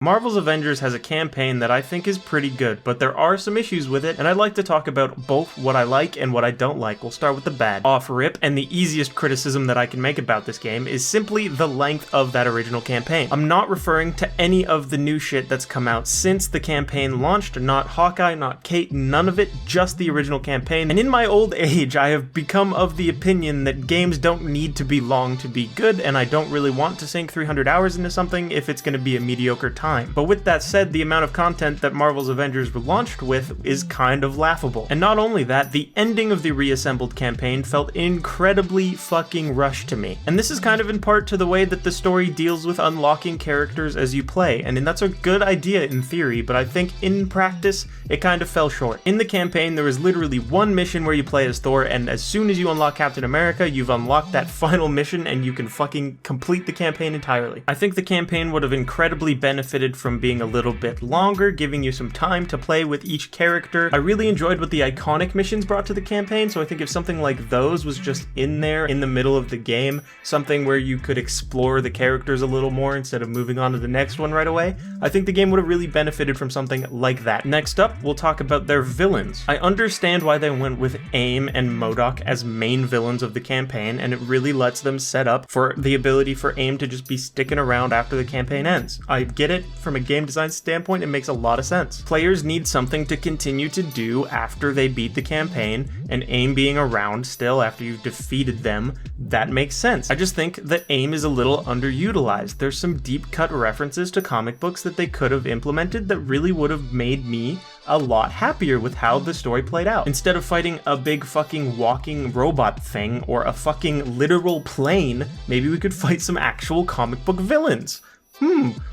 Marvel's Avengers has a campaign that I think is pretty good, but there are some issues with it, and I'd like to talk about both what I like and what I don't like. We'll start with the bad. Off rip, and the easiest criticism that I can make about this game is simply the length of that original campaign. I'm not referring to any of the new shit that's come out since the campaign launched, not Hawkeye, not Kate, none of it, just the original campaign. And in my old age, I have become of the opinion that games don't need to be long to be good, and I don't really want to sink 300 hours into something if it's going to be a mediocre time. But with that said, the amount of content that Marvel's Avengers were launched with is kind of laughable. And not only that, the ending of the Reassembled campaign felt incredibly fucking rushed to me. And this is kind of in part to the way that the story deals with unlocking characters as you play, and that's a good idea in theory, but I think in practice, it kind of fell short. In the campaign, there was literally one mission where you play as Thor, and as soon as you unlock Captain America, you've unlocked that final mission and you can fucking complete the campaign entirely. I think the campaign would have incredibly benefited from being a little bit longer, giving you some time to play with each character. I really enjoyed what the iconic missions brought to the campaign, so I think if something like those was just in there in the middle of the game, something where you could explore the characters a little more instead of moving on to the next one right away, I think the game would have really benefited from something like that. Next up, we'll talk about their villains. I understand why they went with AIM and MODOK as main villains of the campaign, and it really lets them set up for the ability for AIM to just be sticking around after the campaign ends. I get it. From a game design standpoint, it makes a lot of sense. Players need something to continue to do after they beat the campaign, and AIM being around still after you've defeated them, that makes sense. I just think that AIM is a little underutilized. There's some deep cut references to comic books that they could have implemented that really would have made me a lot happier with how the story played out. Instead of fighting a big fucking walking robot thing or a fucking literal plane, maybe we could fight some actual comic book villains.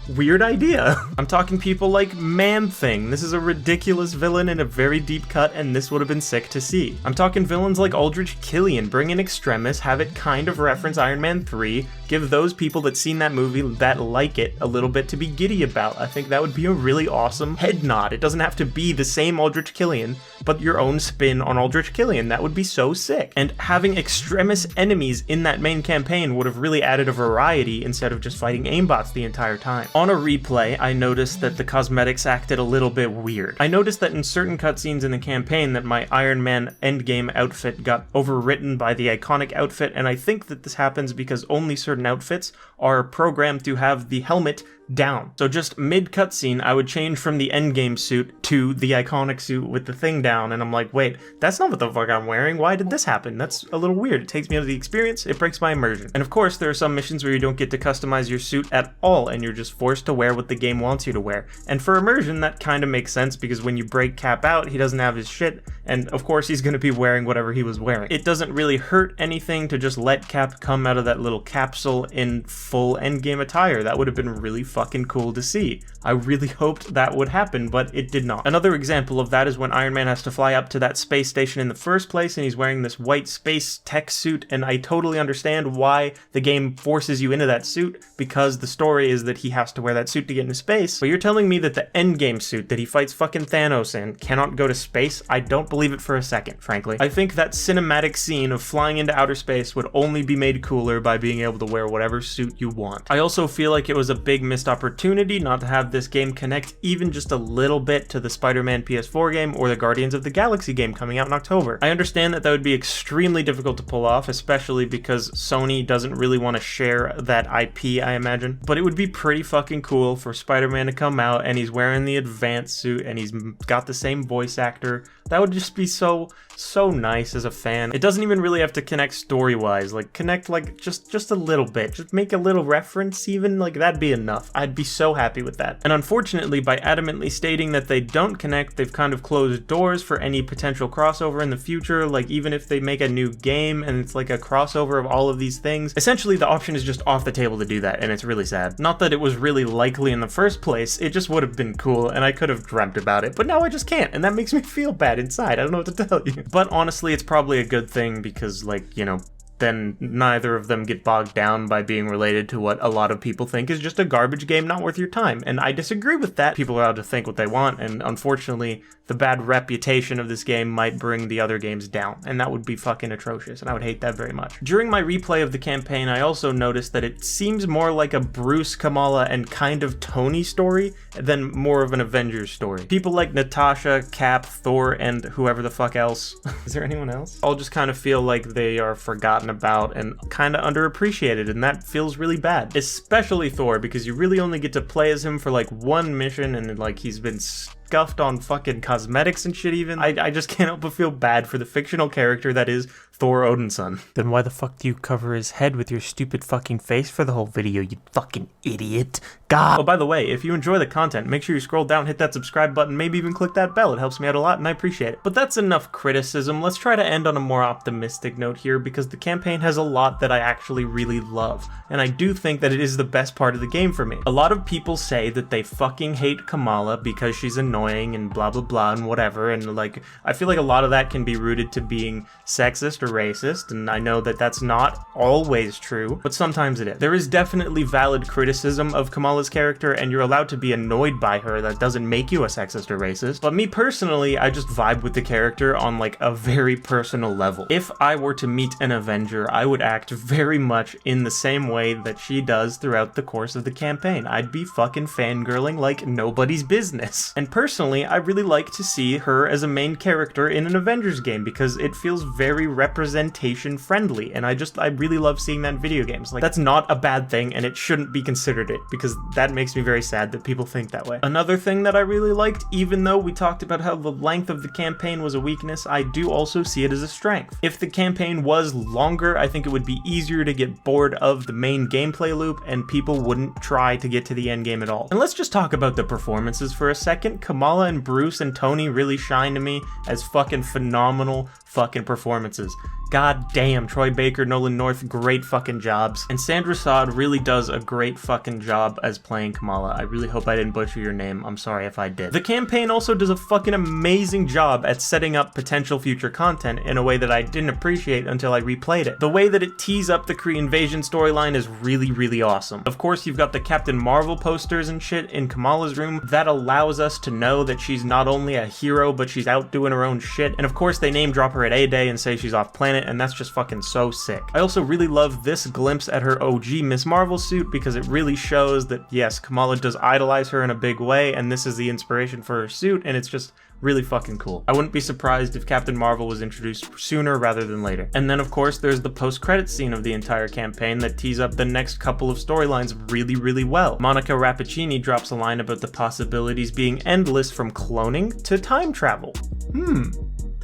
Weird idea. I'm talking people like Man-Thing. This is a ridiculous villain in a very deep cut, and this would have been sick to see. I'm talking villains like Aldrich Killian. Bring in Extremis, have it kind of reference Iron Man 3, give those people that seen that movie that like it a little bit to be giddy about. I think that would be a really awesome head nod. It doesn't have to be the same Aldrich Killian, but your own spin on Aldrich Killian. That would be so sick. And having Extremis enemies in that main campaign would have really added a variety instead of just fighting aimbots the entire time. On a replay, I noticed that the cosmetics acted a little bit weird. I noticed that in certain cutscenes in the campaign that my Iron Man endgame outfit got overwritten by the iconic outfit, and I think that this happens because only certain outfits are programmed to have the helmet down. So just mid cutscene, I would change from the endgame suit to the iconic suit with the thing down, and I'm like, wait, that's not what the fuck I'm wearing. Why did this happen? That's a little weird. It takes me out of the experience. It breaks my immersion. And of course, there are some missions where you don't get to customize your suit at all, and you're just forced to wear what the game wants you to wear. And for immersion, that kind of makes sense because when you break Cap out, he doesn't have his shit, and of course he's going to be wearing whatever he was wearing. It doesn't really hurt anything to just let Cap come out of that little capsule in full endgame attire. That would have been really fucking cool to see. I really hoped that would happen, but it did not. Another example of that is when Iron Man has to fly up to that space station in the first place, and he's wearing this white space tech suit, and I totally understand why the game forces you into that suit, because the story is that he has to wear that suit to get into space. But you're telling me that the endgame suit that he fights fucking Thanos in cannot go to space? I don't believe it for a second, frankly. I think that cinematic scene of flying into outer space would only be made cooler by being able to wear whatever suit you want. I also feel like it was a big missed opportunity not to have this game connect even just a little bit to the Spider-Man PS4 game or the Guardians of the Galaxy game coming out in October. I understand that would be extremely difficult to pull off, especially because Sony doesn't really want to share that IP, I imagine. But it would be pretty fucking cool for Spider-Man to come out and he's wearing the advanced suit and he's got the same voice actor. That would just be so nice as a fan. It doesn't even really have to connect story-wise, like connect like just a little bit, just make a little reference even, like that'd be enough. I'd be so happy with that. And unfortunately, by adamantly stating that they don't connect, they've kind of closed doors for any potential crossover in the future. Like even if they make a new game and it's like a crossover of all of these things, essentially the option is just off the table to do that, and it's really sad. Not that it was really likely in the first place, it just would have been cool and I could have dreamt about it, but now I just can't, and that makes me feel bad inside. I don't know what to tell you. But honestly, it's probably a good thing because, like, you know, then neither of them get bogged down by being related to what a lot of people think is just a garbage game not worth your time. And I disagree with that. People are allowed to think what they want, and unfortunately, the bad reputation of this game might bring the other games down, and that would be fucking atrocious, and I would hate that very much. During my replay of the campaign, I also noticed that it seems more like a Bruce, Kamala, and kind of Tony story than more of an Avengers story. People like Natasha, Cap, Thor, and whoever the fuck else. Is there anyone else? All just kind of feel like they are forgotten about and kind of underappreciated, and that feels really bad. Especially Thor, because you really only get to play as him for like one mission, and like he's been scuffed on fucking cosmetics and shit even. I just can't help but feel bad for the fictional character that is Thor Odinson. Then why the fuck do you cover his head with your stupid fucking face for the whole video, you fucking idiot? God! Oh, by the way, if you enjoy the content, make sure you scroll down, hit that subscribe button, maybe even click that bell. It helps me out a lot and I appreciate it. But that's enough criticism. Let's try to end on a more optimistic note here, because the campaign has a lot that I actually really love, and I do think that it is the best part of the game for me. A lot of people say that they fucking hate Kamala because she's annoying and blah blah blah and whatever, and like, I feel like a lot of that can be rooted to being sexist or racist, and I know that that's not always true, but sometimes it is. There is definitely valid criticism of Kamala's character, and you're allowed to be annoyed by her. That doesn't make you a sexist or racist. But me personally, I just vibe with the character on like a very personal level. If I were to meet an Avenger, I would act very much in the same way that she does throughout the course of the campaign. I'd be fucking fangirling like nobody's business. And personally, I really like to see her as a main character in an Avengers game, because it feels very representation friendly, and I really love seeing that in video games. Like, that's not a bad thing, and it shouldn't be considered it, because that makes me very sad that people think that way. Another thing that I really liked, even though we talked about how the length of the campaign was a weakness, I do also see it as a strength. If the campaign was longer, I think it would be easier to get bored of the main gameplay loop, and people wouldn't try to get to the end game at all. And let's just talk about the performances for a second. Kamala and Bruce and Tony really shine to me as fucking phenomenal fucking performances. God damn, Troy Baker, Nolan North, great fucking jobs. And Sandra Saad really does a great fucking job as playing Kamala. I really hope I didn't butcher your name. I'm sorry if I did. The campaign also does a fucking amazing job at setting up potential future content in a way that I didn't appreciate until I replayed it. The way that it tees up the Kree invasion storyline is really, really awesome. Of course, you've got the Captain Marvel posters and shit in Kamala's room. That allows us to know that she's not only a hero, but she's out doing her own shit. And of course, they name drop her at A-Day and say she's off planet, and that's just fucking so sick. I also really love this glimpse at her OG Miss Marvel suit, because it really shows that, yes, Kamala does idolize her in a big way, and this is the inspiration for her suit, and it's just really fucking cool. I wouldn't be surprised if Captain Marvel was introduced sooner rather than later. And then of course there's the post-credits scene of the entire campaign that tees up the next couple of storylines really, really well. Monica Rappaccini drops a line about the possibilities being endless, from cloning to time travel.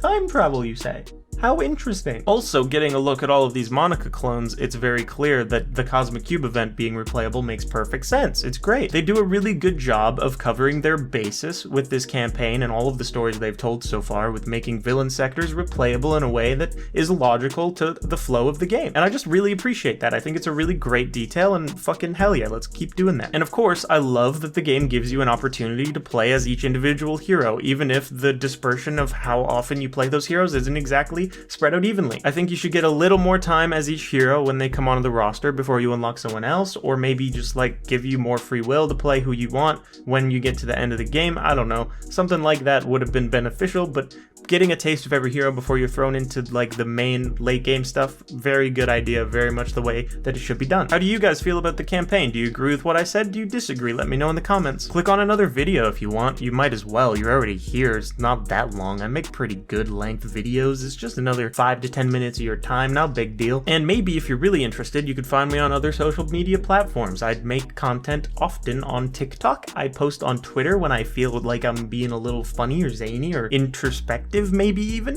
Time travel, you say? How interesting. Also, getting a look at all of these Monica clones, it's very clear that the Cosmic Cube event being replayable makes perfect sense. It's great. They do a really good job of covering their basis with this campaign and all of the stories they've told so far, with making villain sectors replayable in a way that is logical to the flow of the game. And I just really appreciate that. I think it's a really great detail, and fucking hell yeah, let's keep doing that. And of course, I love that the game gives you an opportunity to play as each individual hero, even if the dispersion of how often you play those heroes isn't exactly spread out evenly. I think you should get a little more time as each hero when they come onto the roster before you unlock someone else, or maybe just like give you more free will to play who you want when you get to the end of the game. I don't know. Something like that would have been beneficial, but getting a taste of every hero before you're thrown into like the main late game stuff, very good idea, very much the way that it should be done. How do you guys feel about the campaign? Do you agree with what I said? Do you disagree? Let me know in the comments. Click on another video if you want. You might as well. You're already here. It's not that long. I make pretty good length videos. It's just another 5 to 10 minutes of your time, not a big deal. And maybe if you're really interested, you could find me on other social media platforms. I'd make content often on TikTok. I post on Twitter when I feel like I'm being a little funny or zany or introspective, maybe even.